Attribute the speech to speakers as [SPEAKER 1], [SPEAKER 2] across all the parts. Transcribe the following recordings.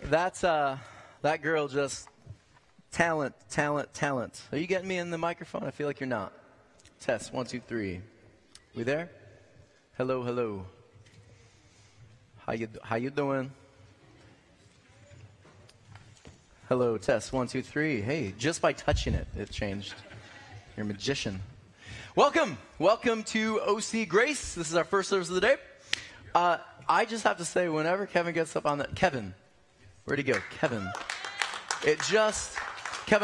[SPEAKER 1] That girl just talent. Are you getting me in the microphone? I feel like you're not. Test 1 2 3. We there? Hello. How you doing? Hello, test 1 2 3. Hey, just by touching it, it changed. You're a magician. Welcome to OC Grace. This is our first service of the day. I just have to say, whenever Kevin gets up on that, Kevin, where'd he go? Kevin,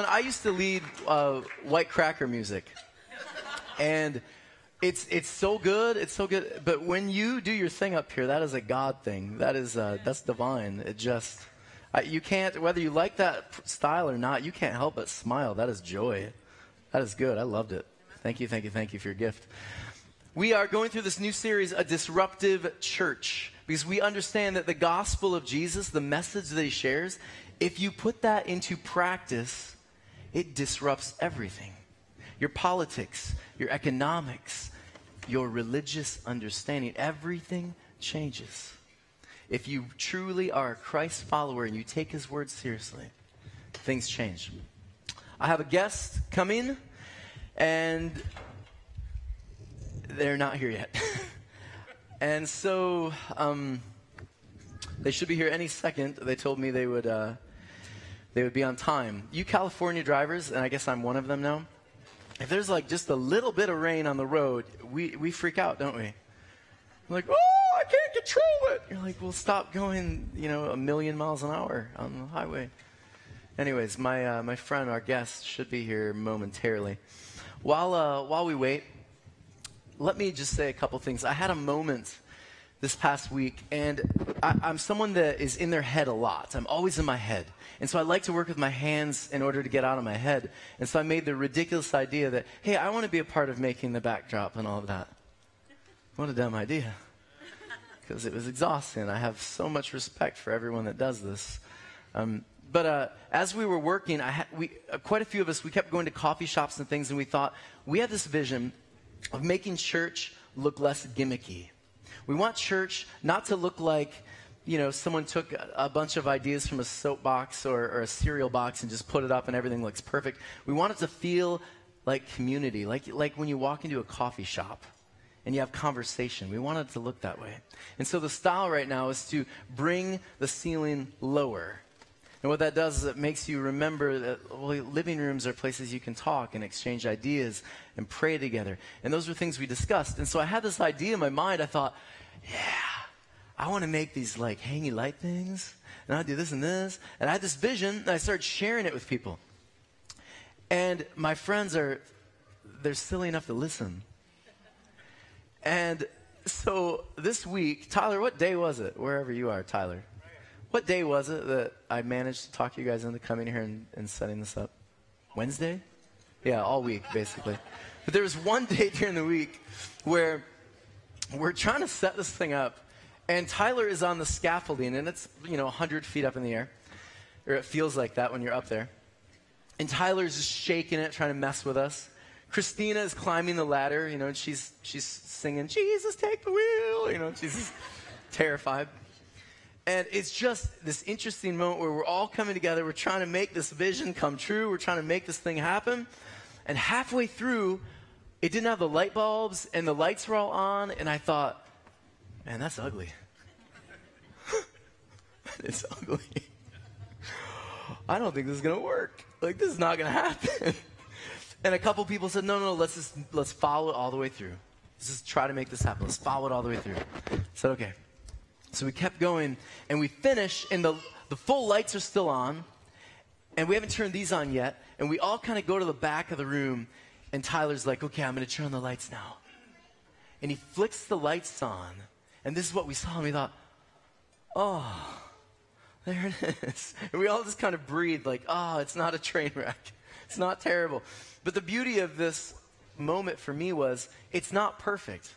[SPEAKER 1] I used to lead White Cracker music, and it's so good, But when you do your thing up here, that is a God thing. That's divine. You can't, whether you like that style or not, you can't help but smile. That is joy. That is good. I loved it. Thank you for your gift. We are going through this new series, A Disruptive Church, because we understand that the gospel of Jesus, the message that he shares, if you put that into practice, it disrupts everything. Your politics, your economics, your religious understanding, everything changes. If you truly are a Christ follower and you take his word seriously, things change. I have a guest coming, and they're not here yet. And so they should be here any second. They told me they would be on time. You California drivers, and I guess I'm one of them now, if there's like just a little bit of rain on the road, we freak out, don't we? I'm like, oh, I can't control it. You're like, well, stop going, 1,000,000 miles an hour on the highway. Anyways, my friend, our guest, should be here momentarily. While we wait, let me just say a couple things. I had a moment this past week, and I'm someone that is in their head a lot. I'm always in my head. And so I like to work with my hands in order to get out of my head. And so I made the ridiculous idea that, hey, I want to be a part of making the backdrop and all of that. What a dumb idea. Because it was exhausting. I have so much respect for everyone that does this. But as we were working, quite a few of us, we kept going to coffee shops and things, and we thought, we have this vision of making church look less gimmicky. We want church not to look like, someone took a bunch of ideas from a soapbox or a cereal box and just put it up and everything looks perfect. We want it to feel like community, like when you walk into a coffee shop and you have conversation. We want it to look that way. And so the style right now is to bring the ceiling lower. And what that does is it makes you remember that living rooms are places you can talk and exchange ideas and pray together. And those were things we discussed. And so I had this idea in my mind. I thought, I want to make these like hangy light things. And I'll do this and this. And I had this vision, and I started sharing it with people. And my friends they're silly enough to listen. And so this week, Tyler, what day was it? Wherever you are, Tyler. What day was it that I managed to talk you guys into coming here and setting this up? Wednesday? Yeah, all week, basically. But there was one day during the week where we're trying to set this thing up, and Tyler is on the scaffolding, and it's, 100 feet up in the air. Or it feels like that when you're up there. And Tyler's just shaking it, trying to mess with us. Christina is climbing the ladder, and she's singing, Jesus, take the wheel, she's terrified. And it's just this interesting moment where we're all coming together. We're trying to make this vision come true. We're trying to make this thing happen. And halfway through, it didn't have the light bulbs, and the lights were all on. And I thought, man, that's ugly. It's ugly. I don't think this is going to work. This is not going to happen. And a couple people said, no, let's follow it all the way through. Let's just try to make this happen. Let's follow it all the way through. I said, okay. So we kept going, and we finished, and the full lights are still on, and we haven't turned these on yet, and we all kind of go to the back of the room, and Tyler's like, okay, I'm going to turn on the lights now. And he flicks the lights on, and this is what we saw, and we thought, oh, there it is. And we all just kind of breathed like, oh, it's not a train wreck. It's not terrible. But the beauty of this moment for me was it's not perfect.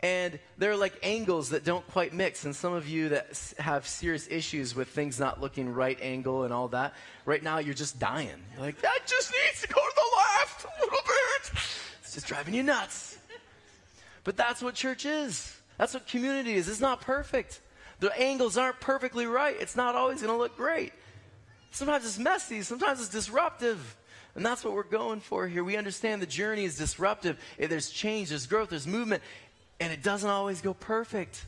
[SPEAKER 1] And there are like angles that don't quite mix. And some of you that have serious issues with things not looking right angle and all that, right now you're just dying. You're like, that just needs to go to the left a little bit. It's just driving you nuts. But that's what church is. That's what community is. It's not perfect. The angles aren't perfectly right. It's not always going to look great. Sometimes it's messy. Sometimes it's disruptive. And that's what we're going for here. We understand the journey is disruptive. There's change, there's growth, there's movement. And it doesn't always go perfect.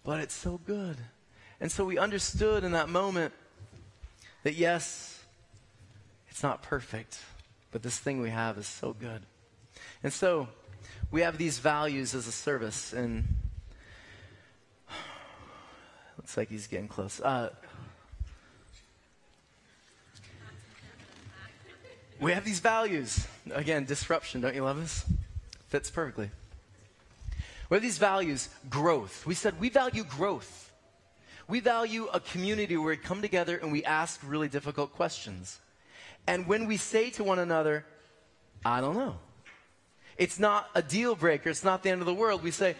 [SPEAKER 1] But it's so good. And so we understood in that moment that yes, it's not perfect. But this thing we have is so good. And so we have these values as a service. And looks like he's getting close. We have these values. Again, disruption. Don't you love this? Fits perfectly. We have these values. Growth. We said we value growth. We value a community where we come together and we ask really difficult questions. And when we say to one another, I don't know. It's not a deal breaker. It's not the end of the world. We say,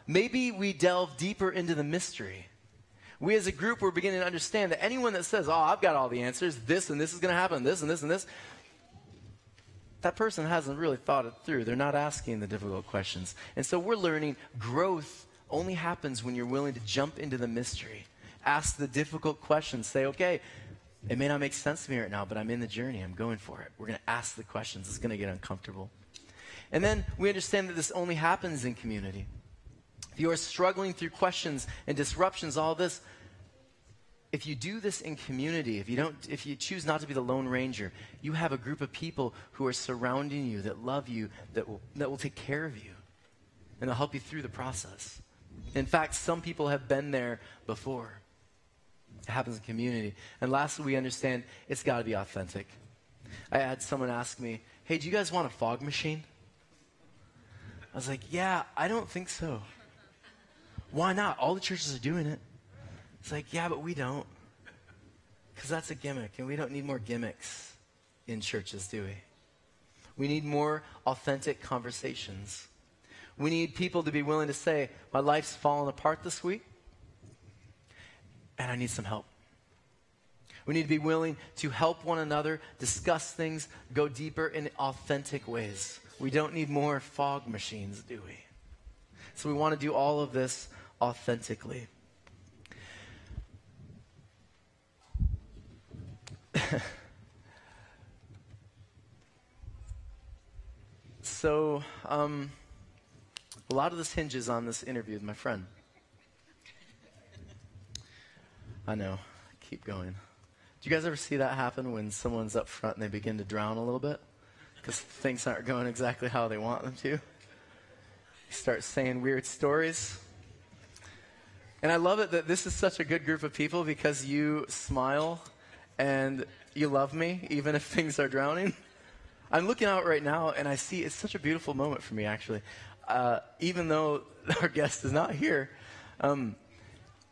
[SPEAKER 1] maybe we delve deeper into the mystery. We as a group, we're beginning to understand that anyone that says, I've got all the answers, this and this is going to happen, this and this and this, that person hasn't really thought it through. They're not asking the difficult questions. And so we're learning growth only happens when you're willing to jump into the mystery. Ask the difficult questions. Say, okay, it may not make sense to me right now, but I'm in the journey. I'm going for it. We're going to ask the questions. It's going to get uncomfortable. And then we understand that this only happens in community. If you are struggling through questions and disruptions, all this, if you do this in community, if you choose not to be the Lone Ranger, you have a group of people who are surrounding you, that love you, that will take care of you, and they'll help you through the process. In fact, some people have been there before. It happens in community. And lastly, we understand it's got to be authentic. I had someone ask me, hey, do you guys want a fog machine? I was like, yeah, I don't think so. Why not? All the churches are doing it. It's like, yeah, but we don't. Because that's a gimmick, and we don't need more gimmicks in churches, do we? We need more authentic conversations. We need people to be willing to say, my life's fallen apart this week, and I need some help. We need to be willing to help one another, discuss things, go deeper in authentic ways. We don't need more fog machines, do we? So we want to do all of this authentically. So, a lot of this hinges on this interview with my friend. I know. Keep going. Do you guys ever see that happen when someone's up front and they begin to drown a little bit? Because things aren't going exactly how they want them to. You start saying weird stories. And I love it that this is such a good group of people because you smile and you love me even if things are drowning. I'm looking out right now and I see it's such a beautiful moment for me, actually. Even though our guest is not here, I'm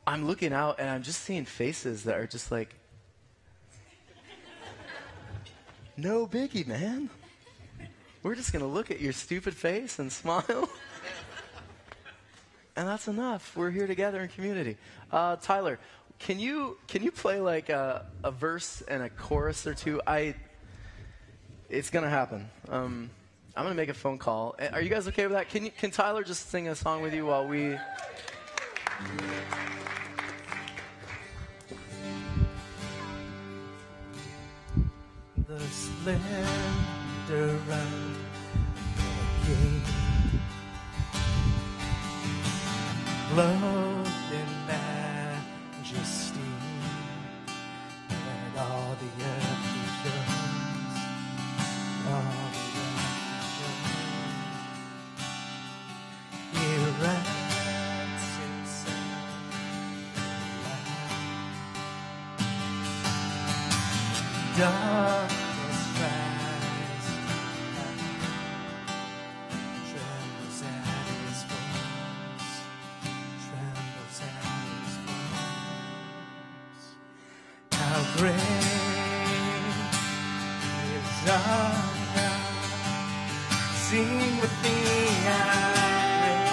[SPEAKER 1] looking out and I'm just seeing faces that are just like, no biggie, man. We're just going to look at your stupid face and smile. And that's enough. We're here together in community. Tyler, can you play like a verse and a chorus or two? It's going to happen. I'm going to make a phone call. Are you guys okay with that? Can Tyler just sing a song with you while we...
[SPEAKER 2] The splendor of the King, clothed in majesty, and all the earth rejoices, all the earth rejoices. He wraps himself in light. Darkness rise, trembles at his voice, trembles at his voice. How great is our God? Sing with me, how great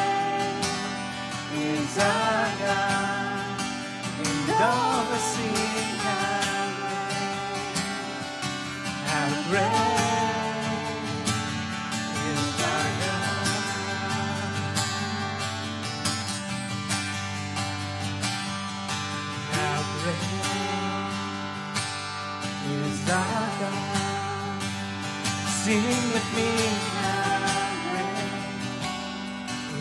[SPEAKER 2] is our God, and all the sing how great is our God. Sing with me, how great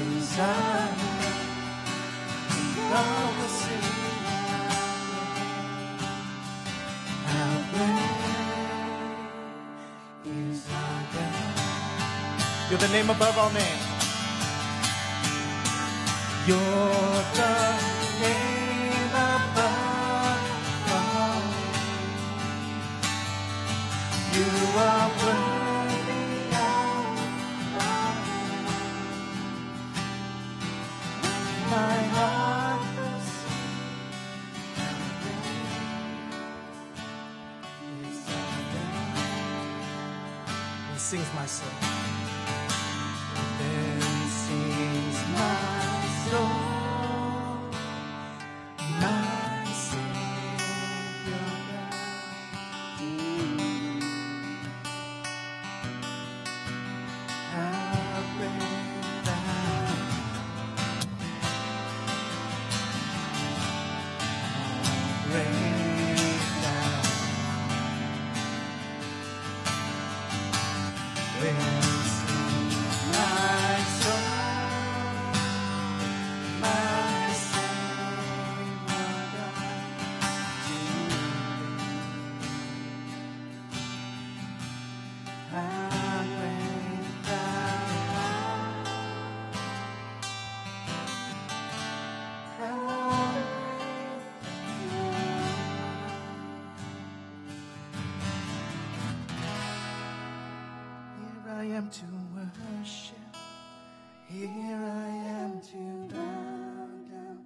[SPEAKER 2] is our God. And all will sing, how great is our God. You're the name above all names. You're the name above all. You are worthy of our praise. My heart will sing, how great is our God. And sings my soul. Then sings my soul, my Savior God. How great thou art. How great thou art. Then sings my soul, my Savior God, to thee. How great thou art. How Here I am to worship. Here I am to bow down.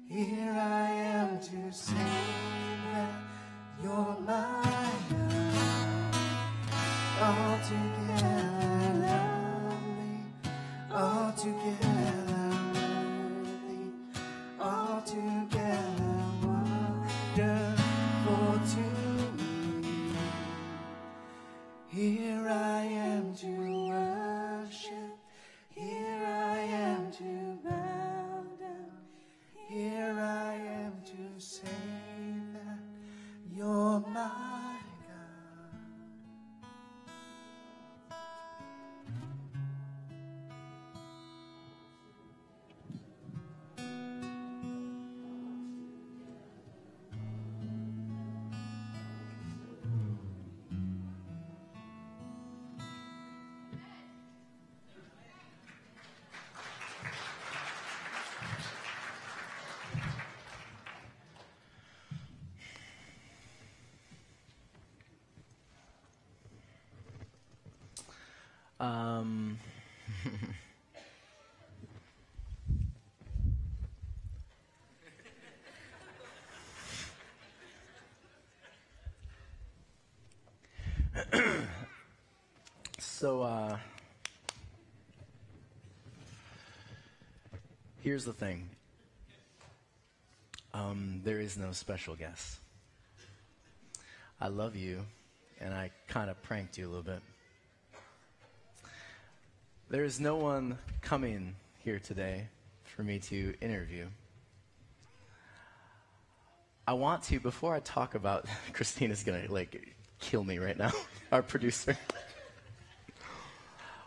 [SPEAKER 2] Here I am to say that you're my God. Altogether lovely, altogether worthy, altogether wonderful to me. Here I am to worship. Here I am to bow down. Here I am to say that you're my God.
[SPEAKER 1] So, here's the thing. There is no special guest. I love you, and I kind of pranked you a little bit. There is no one coming here today for me to interview. I want to, before I talk about, Christina's going to, kill me right now, our producer.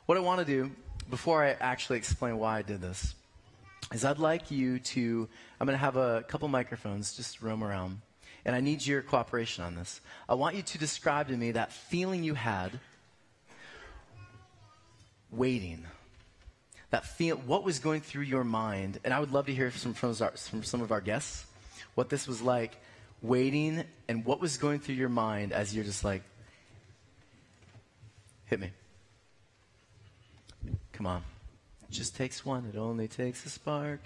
[SPEAKER 1] What I want to do, before I actually explain why I did this, is I'd like you to, I'm going to have a couple microphones just roam around, and I need your cooperation on this. I want you to describe to me that feeling you had waiting. What was going through your mind, and I would love to hear from some of our guests, what this was like, waiting, and what was going through your mind as you're just like, hit me. Come on. It just takes one. It only takes a spark.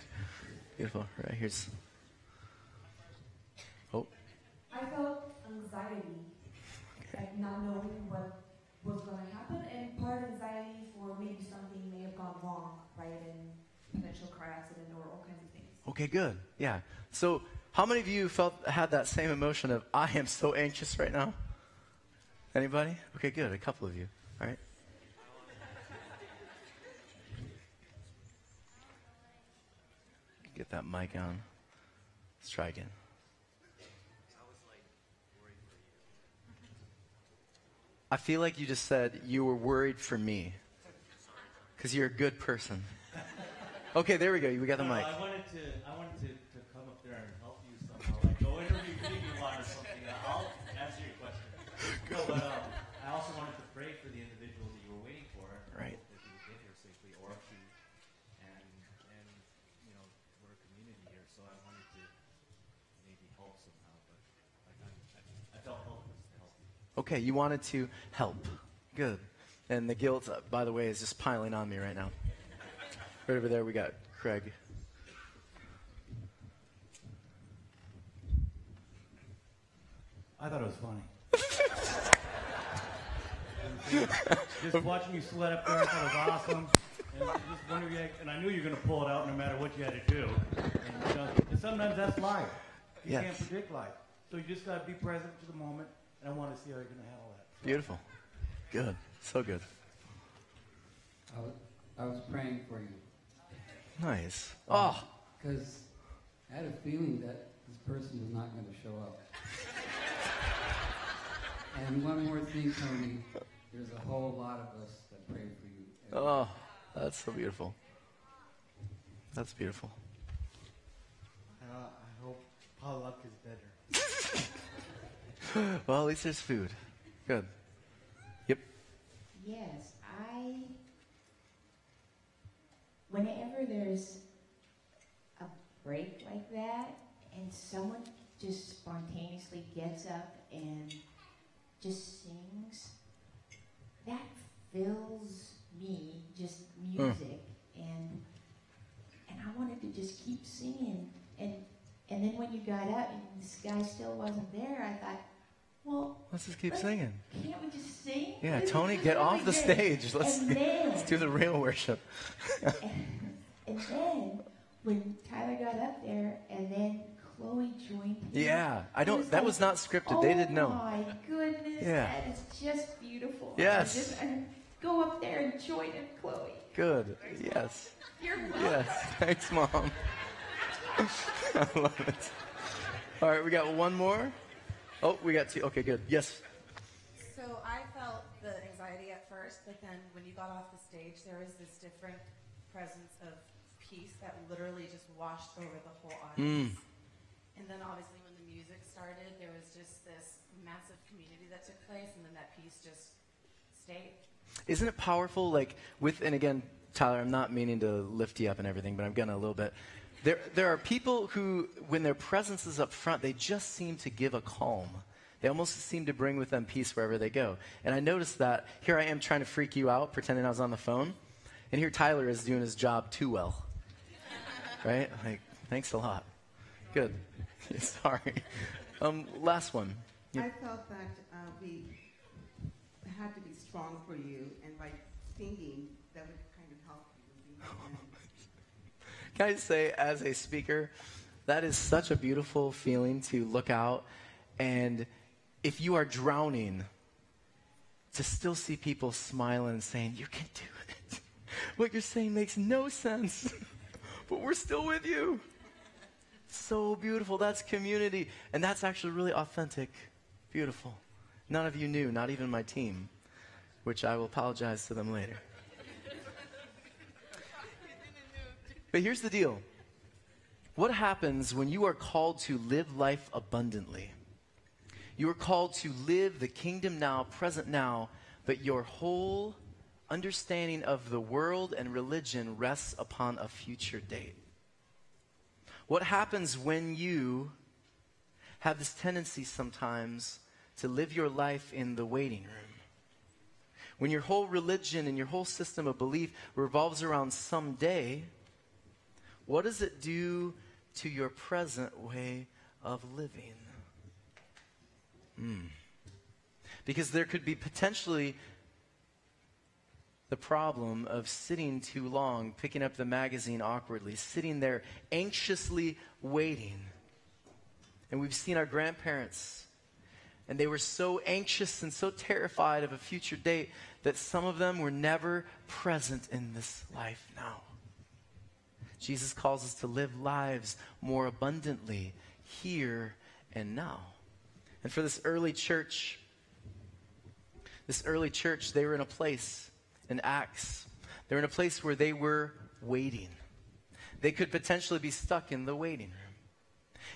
[SPEAKER 1] Beautiful. Right, here's... Oh.
[SPEAKER 3] I felt anxiety, like not knowing what was going to happen, and part anxiety for maybe something may have gone wrong, right, in potential car accident or all kinds of things.
[SPEAKER 1] Okay, good. Yeah. So how many of you had that same emotion of, I am so anxious right now? Anybody? Okay, good. A couple of you. All right. Get that mic on. Let's try again. I feel like you just said you were worried for me. Because you're a good person. Okay, there we go. We got the mic.
[SPEAKER 4] I wanted to come up there and help you somehow. Like, go interview me if you want or something. I'll answer your question. No, but I also wanted to pray for the individual that you were waiting for.
[SPEAKER 1] Right.
[SPEAKER 4] That you would get here safely, or if you, and you know, we're a community here, so I wanted to maybe help somehow. But like I felt helpless to help you.
[SPEAKER 1] Okay, you wanted to help. Good. And the guilt, by the way, is just piling on me right now. Right over there, we got Craig.
[SPEAKER 4] I thought it was funny. Just watching you sweat up there, I thought it was awesome. And just wondering, and I knew you were going to pull it out no matter what you had to do. And sometimes that's life. You can't predict life. So you just got to be present to the moment, and I want to see how you're going to handle that.
[SPEAKER 1] Beautiful. Good. So good.
[SPEAKER 5] I was praying for you.
[SPEAKER 1] Nice.
[SPEAKER 5] Because I had a feeling that this person was not going to show up. And one more thing, Tony. There's a whole lot of us that pray for you.
[SPEAKER 1] Oh, that's so beautiful. That's beautiful.
[SPEAKER 4] I hope potluck is better.
[SPEAKER 1] Well, at least there's food. Good. Yep.
[SPEAKER 6] Yes, whenever there's a break like that and someone just spontaneously gets up and just sings, that fills me, just music, and I wanted to just keep singing, and then when you got up and this guy still wasn't there, I thought, well,
[SPEAKER 1] let's just keep singing.
[SPEAKER 6] Can't we just sing?
[SPEAKER 1] Yeah,
[SPEAKER 6] This
[SPEAKER 1] Tony,
[SPEAKER 6] is
[SPEAKER 1] get
[SPEAKER 6] really
[SPEAKER 1] off the
[SPEAKER 6] good.
[SPEAKER 1] stage. Let's
[SPEAKER 6] Then-
[SPEAKER 1] do the real worship.
[SPEAKER 6] and then when Tyler got up there, and then Chloe joined him.
[SPEAKER 1] Yeah, that was not scripted.
[SPEAKER 6] Oh
[SPEAKER 1] They didn't know.
[SPEAKER 6] Oh my goodness,
[SPEAKER 1] Yeah.
[SPEAKER 6] that is just beautiful.
[SPEAKER 1] Yes.
[SPEAKER 6] I go up there and join him, Chloe.
[SPEAKER 1] Good. Yes.
[SPEAKER 6] You're welcome.
[SPEAKER 1] Yes. Thanks, Mom. I love it. All right, we got one more. Oh, we got two. Okay, good. Yes.
[SPEAKER 7] So I felt the anxiety at first, but then when you got off the stage, there was this different presence of peace that literally just washed over the whole audience. And then obviously when the music started, there was just this massive community that took place, and then that peace just stayed.
[SPEAKER 1] Isn't it powerful? Like and again, Tyler, I'm not meaning to lift you up and everything, but I'm gonna a little bit. There are people who, when their presence is up front, they just seem to give a calm. They almost seem to bring with them peace wherever they go. And I noticed that here I am trying to freak you out, pretending I was on the phone, and here Tyler is doing his job too well. Right? Like, thanks a lot. Good. Sorry. Last one. Yeah.
[SPEAKER 8] I felt that we had to be strong for you, and by singing, that would kind of help you.
[SPEAKER 1] Can I just say, as a speaker, that is such a beautiful feeling to look out, and if you are drowning, to still see people smiling and saying, you can do it. What you're saying makes no sense, but we're still with you. So beautiful. That's community, and that's actually really authentic. Beautiful. None of you knew, not even my team, which I will apologize to them later. But here's the deal. What happens when you are called to live life abundantly? You are called to live the kingdom now, present now, but your whole understanding of the world and religion rests upon a future date. What happens when you have this tendency sometimes to live your life in the waiting room? When your whole religion and your whole system of belief revolves around someday, what does it do to your present way of living? Because there could be potentially the problem of sitting too long, picking up the magazine awkwardly, sitting there anxiously waiting. And we've seen our grandparents, and they were so anxious and so terrified of a future date that some of them were never present in this life now. Jesus calls us to live lives more abundantly here and now. And for this early church, This early church, they were in a place in Acts. They were in a place where they were waiting. They could potentially be stuck in the waiting room.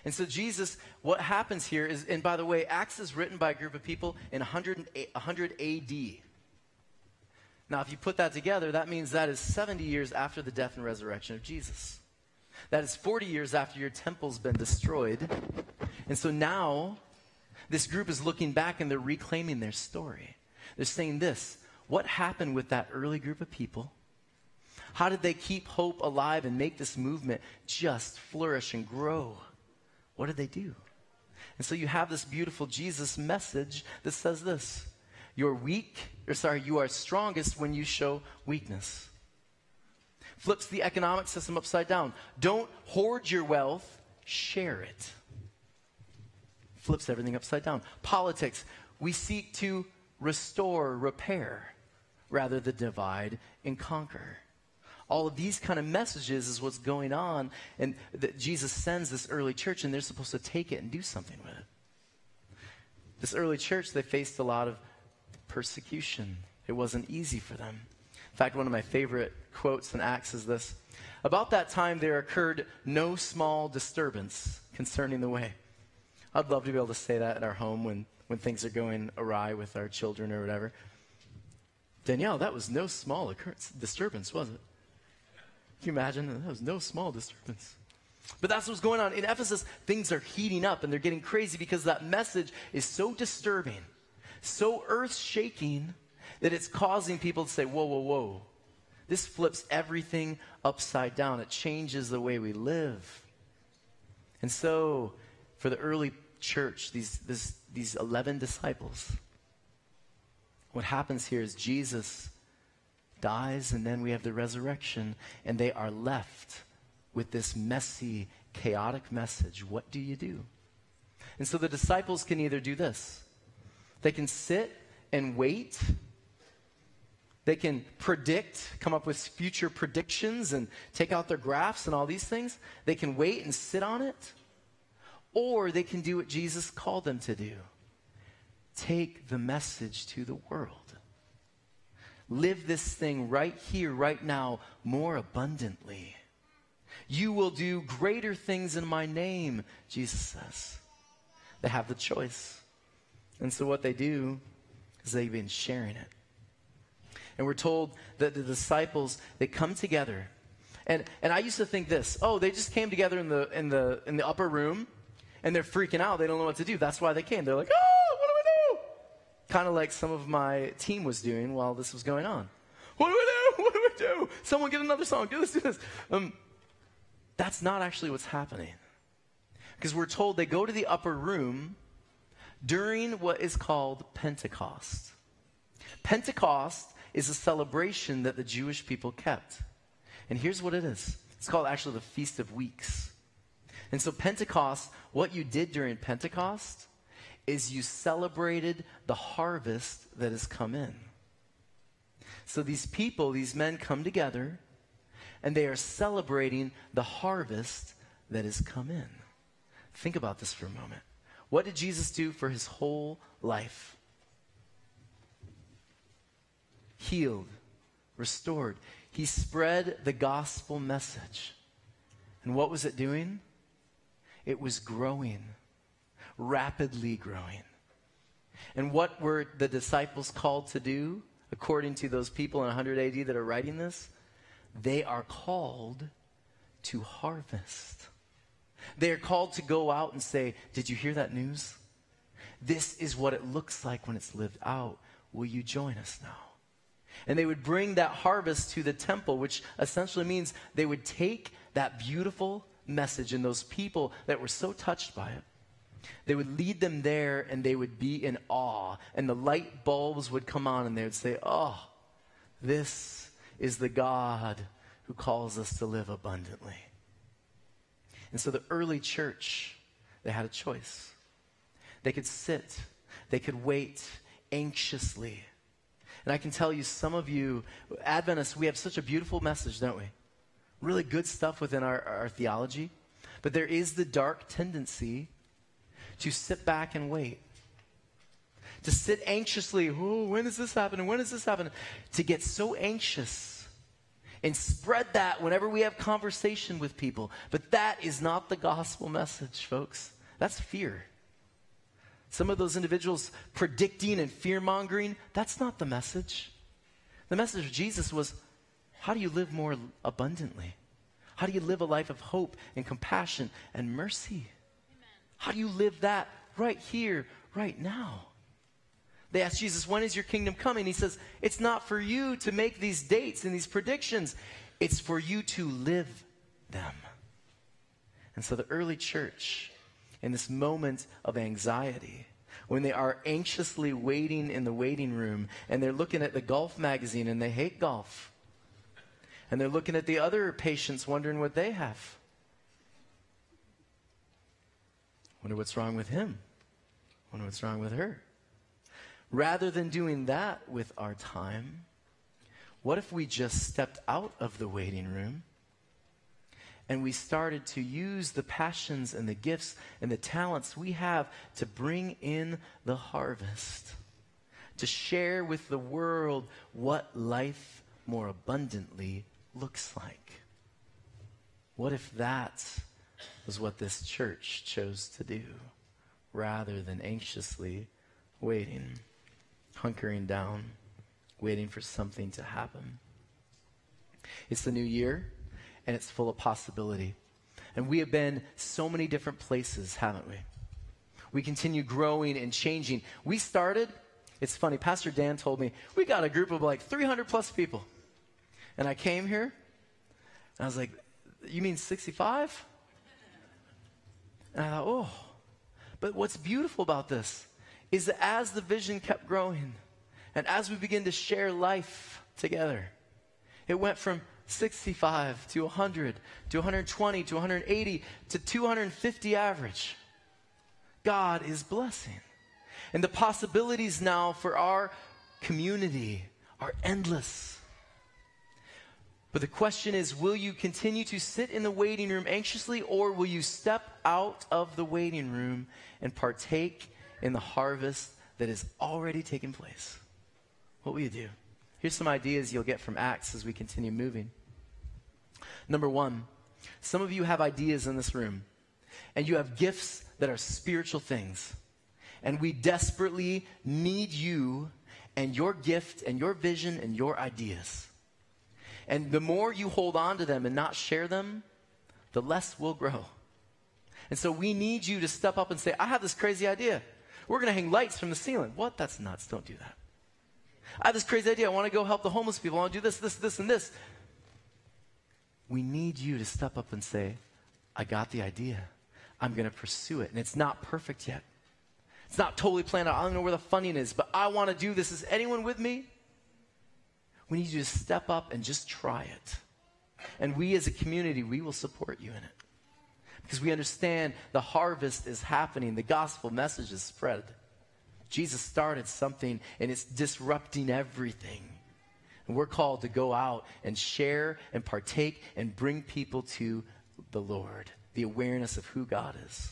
[SPEAKER 1] And so Jesus, what happens here is, and by the way, Acts is written by a group of people in 100 AD. Now, if you put that together, that means that is 70 years after the death and resurrection of Jesus. That is 40 years after your temple's been destroyed. And so now, this group is looking back and they're reclaiming their story. They're saying this: what happened with that early group of people? How did they keep hope alive and make this movement just flourish and grow? What did they do? And so you have this beautiful Jesus message that says this: you are strongest when you show weakness. Flips the economic system upside down. Don't hoard your wealth, share it. Flips everything upside down. Politics, we seek to restore, repair, rather than divide and conquer. All of these kind of messages is what's going on, and that Jesus sends this early church, and they're supposed to take it and do something with it. This early church, they faced a lot of persecution. It wasn't easy for them. In fact, one of my favorite quotes in Acts is this: about that time there occurred no small disturbance concerning the way. I'd love to be able to say that at our home when things are going awry with our children or whatever. Danielle, that was no small disturbance, was it? Can you imagine? That was no small disturbance. But that's what's going on. In Ephesus, things are heating up and they're getting crazy because that message is so disturbing, so earth-shaking, that it's causing people to say, whoa, whoa, whoa. This flips everything upside down. It changes the way we live. And so, for the early church, these 11 disciples, what happens here is Jesus dies, and then we have the resurrection, and they are left with this messy, chaotic message. What do you do? And so the disciples can either do this. They can sit and wait. They can predict, come up with future predictions and take out their graphs and all these things. They can wait and sit on it. Or they can do what Jesus called them to do. Take the message to the world. Live this thing right here, right now, more abundantly. You will do greater things in my name, Jesus says. They have the choice. And so what they do is they've been sharing it. And we're told that the disciples, they come together. And I used to think this: oh, they just came together in the upper room, and they're freaking out. They don't know what to do. That's why they came. They're like, oh, what do we do? Kind of like some of my team was doing while this was going on. What do we do? What do we do? Someone get another song. Do this. That's not actually what's happening. Because we're told they go to the upper room during what is called Pentecost. Pentecost is a celebration that the Jewish people kept. And here's what it is. It's called actually the Feast of Weeks. And so Pentecost, what you did during Pentecost is you celebrated the harvest that has come in. So these people, these men come together, and they are celebrating the harvest that has come in. Think about this for a moment. What did Jesus do for his whole life? Healed, restored. He spread the gospel message. And what was it doing? It was growing, rapidly growing. And what were the disciples called to do, according to those people in 100 AD that are writing this? They are called to harvest. They are called to go out and say, did you hear that news? This is what it looks like when it's lived out. Will you join us now? And they would bring that harvest to the temple, which essentially means they would take that beautiful message and those people that were so touched by it. They would lead them there, and they would be in awe, and the light bulbs would come on, and they would say, oh, this is the God who calls us to live abundantly. And so the early church, they had a choice. They could sit, they could wait anxiously. And I can tell you, some of you, Adventists, we have such a beautiful message, don't we? Really good stuff within our theology. But there is the dark tendency to sit back and wait. To sit anxiously, oh, when is this happening? When is this happening? To get so anxious and spread that whenever we have conversation with people. But that is not the gospel message, folks. That's fear. Some of those individuals predicting and fear-mongering, that's not the message. The message of Jesus was, how do you live more abundantly? How do you live a life of hope and compassion and mercy? Amen. How do you live that right here, right now? They asked Jesus, when is your kingdom coming? He says, it's not for you to make these dates and these predictions. It's for you to live them. And so the early church, in this moment of anxiety, when they are anxiously waiting in the waiting room, and they're looking at the golf magazine, and they hate golf, and they're looking at the other patients wondering what they have. Wonder what's wrong with him. Wonder what's wrong with her. Rather than doing that with our time, what if we just stepped out of the waiting room and we started to use the passions and the gifts and the talents we have to bring in the harvest, to share with the world what life more abundantly looks like? What if that was what this church chose to do, rather than anxiously waiting, hunkering down, waiting for something to happen? It's the new year, and it's full of possibility. And we have been so many different places, haven't we? We continue growing and changing. We started, it's funny, Pastor Dan told me, we got a group of like 300 plus people. And I came here, and I was like, you mean 65? And I thought, oh. But what's beautiful about this is that as the vision kept growing, and as we begin to share life together, it went from 65 to 100 to 120 to 180 to 250 average. God is blessing. And the possibilities now for our community are endless. But the question is, will you continue to sit in the waiting room anxiously, or will you step out of the waiting room and partake in the harvest that is already taken place? What will you do? Here's some ideas you'll get from Acts as we continue moving. Number one, some of you have ideas in this room, and you have gifts that are spiritual things. And we desperately need you and your gift and your vision and your ideas. And the more you hold on to them and not share them, the less we'll grow. And so we need you to step up and say, I have this crazy idea. We're going to hang lights from the ceiling. What? That's nuts. Don't do that. I have this crazy idea. I want to go help the homeless people. I want to do this, this, this, and this. We need you to step up and say, I got the idea. I'm going to pursue it. And it's not perfect yet. It's not totally planned out. I don't know where the funding is, but I want to do this. Is anyone with me? We need you to step up and just try it. And we as a community, we will support you in it. Because we understand the harvest is happening. The gospel message is spread. Jesus started something, and it's disrupting everything. And we're called to go out and share and partake and bring people to the Lord. The awareness of who God is.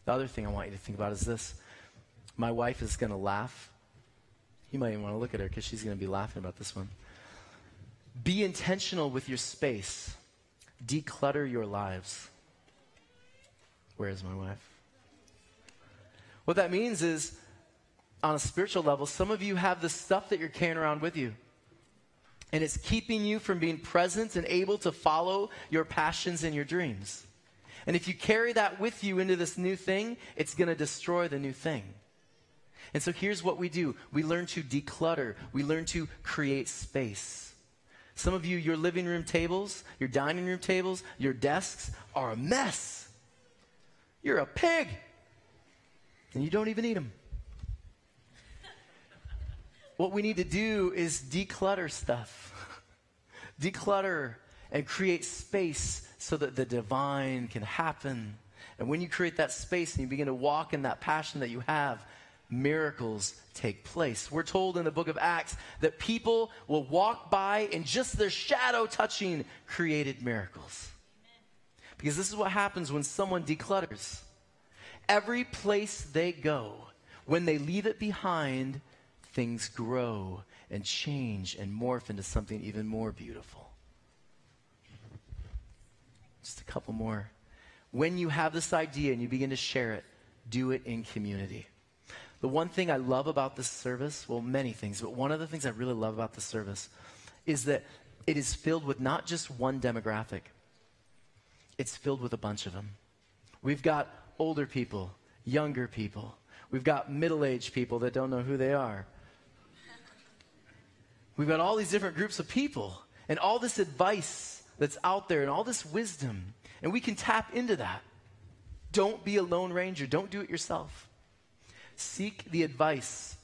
[SPEAKER 1] The other thing I want you to think about is this. My wife is going to laugh. You might even want to look at her because she's going to be laughing about this one. Be intentional with your space. Declutter your lives. Where is my wife? What that means is, on a spiritual level, some of you have the stuff that you're carrying around with you. And it's keeping you from being present and able to follow your passions and your dreams. And if you carry that with you into this new thing, it's going to destroy the new thing. And so here's what we do. We learn to declutter. We learn to create space. Some of you, your living room tables, your dining room tables, your desks are a mess. You're a pig. And you don't even eat them. What we need to do is declutter stuff. Declutter and create space so that the divine can happen. And when you create that space and you begin to walk in that passion that you have, miracles take place. We're told in the book of Acts that people will walk by and just their shadow touching created miracles. Because this is what happens when someone declutters. Every place they go, When they leave it behind, things grow and change and morph into something even more beautiful. Just a couple more. When you have this idea and you begin to share it, do it in community. The one thing I love about this service, well, many things, but one of the things I really love about this service is that it is filled with not just one demographic. It's filled with a bunch of them. We've got older people, younger people. We've got middle-aged people that don't know who they are. We've got all these different groups of people and all this advice that's out there and all this wisdom. And we can tap into that. Don't be a lone ranger. Don't do it yourself. Seek the advice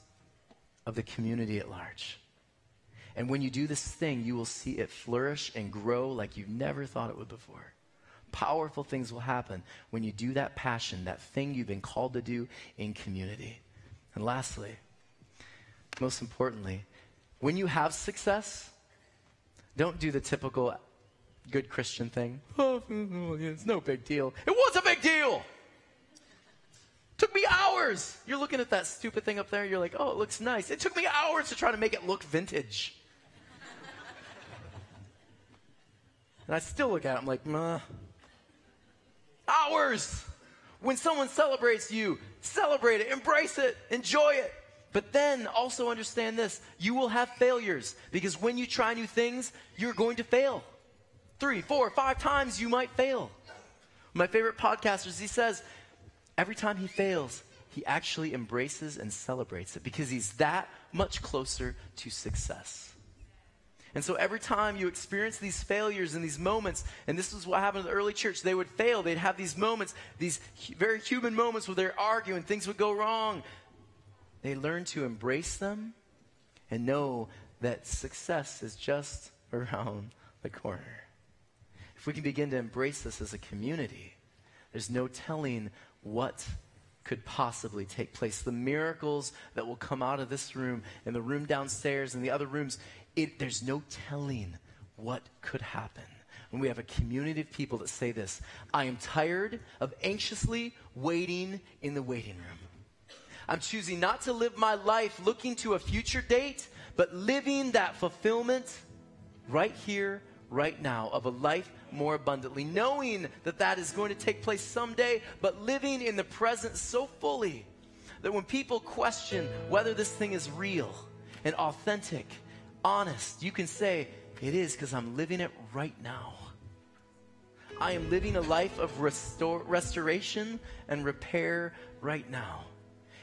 [SPEAKER 1] of the community at large. And when you do this thing, you will see it flourish and grow like you never thought it would before. Powerful things will happen when you do that passion, that thing you've been called to do in community. And lastly, most importantly, when you have success, don't do the typical good Christian thing. Oh, it's no big deal. It was a big deal. Took me hours. You're looking at that stupid thing up there. You're like, oh, it looks nice. It took me hours to try to make it look vintage. And I still look at it. I'm like, meh. Hours. When someone celebrates you, celebrate it, embrace it, enjoy it. But then also understand this. You will have failures. Because when you try new things, you're going to fail. 3, 4, 5 times you might fail. My favorite podcaster, he says, every time he fails, he actually embraces and celebrates it because he's that much closer to success. And so every time you experience these failures and these moments, and this is what happened in the early church, they would fail. They'd have these moments, these very human moments where they're arguing, things would go wrong. They learn to embrace them and know that success is just around the corner. If we can begin to embrace this as a community, there's no telling what could possibly take place. The miracles that will come out of this room and the room downstairs and the other rooms, there's no telling what could happen when we have a community of people that say this: I am tired of anxiously waiting in the waiting room. I'm choosing not to live my life looking to a future date, but living that fulfillment right here, right now, of a life more abundantly, knowing that that is going to take place someday, but living in the present so fully that when people question whether this thing is real and authentic, honest, you can say, it is because I'm living it right now. I am living a life of restoration and repair right now.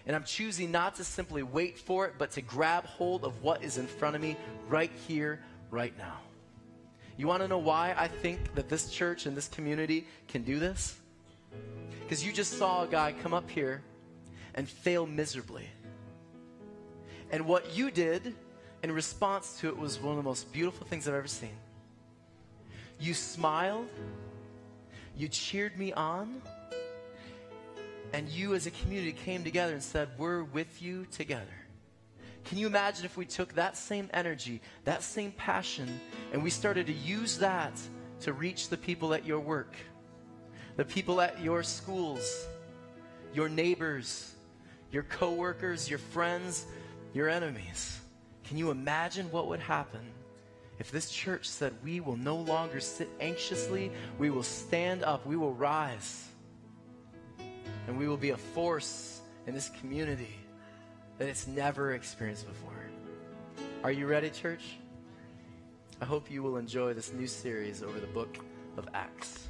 [SPEAKER 1] And I'm choosing not to simply wait for it, but to grab hold of what is in front of me right here, right now. You want to know why I think that this church and this community can do this? Because you just saw a guy come up here and fail miserably. And what you did in response to it was one of the most beautiful things I've ever seen. You smiled, you cheered me on, and you as a community came together and said, we're with you together. Can you imagine if we took that same energy, that same passion, and we started to use that to reach the people at your work, the people at your schools, your neighbors, your coworkers, your friends, your enemies? Can you imagine what would happen if this church said, we will no longer sit anxiously, we will stand up, we will rise, and we will be a force in this community that it's never experienced before? Are you ready, church? I hope you will enjoy this new series over the book of Acts.